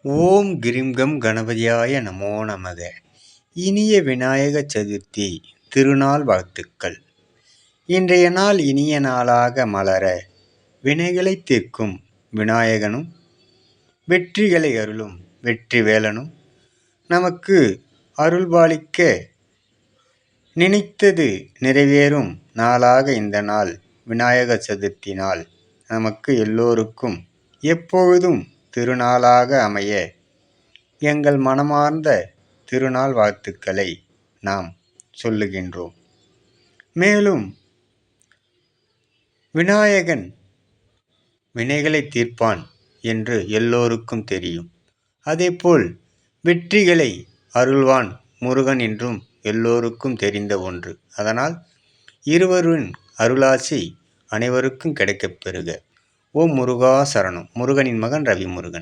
ஓம் கிரிம் கணபதியாய நமோ நமக. இனிய விநாயக சதுர்த்தி திருநாள் வாழ்த்துக்கள். இன்றைய நாள் இனிய நாளாக மலர வினைகளை தீர்க்கும் விநாயகனும் வெற்றிகளை அருளும் வெற்றி வேலனும் நமக்கு அருள்பாலிக்க நினைத்தது நிறைவேறும் நாளாக இந்த நாள் விநாயக சதுர்த்தி நாள் நமக்கு எல்லோருக்கும் எப்பொழுதும் திருநாளாக அமைய எங்கள் மனமார்ந்த திருநாள் வாழ்த்துக்களை நாம் சொல்லுகின்றோம். மேலும் விநாயகன் வினைகளை தீர்ப்பான் என்று எல்லோருக்கும் தெரியும். அதேபோல் வெற்றிகளை அருள்வான் முருகன் என்றும் எல்லோருக்கும் தெரிந்த ஒன்று. அதனால் இருவரின் அருளாசி அனைவருக்கும் கிடைக்கப் பெறுக. ஓம் முருகா சரணம். முருகனின் மகன் ரவி முருகன்.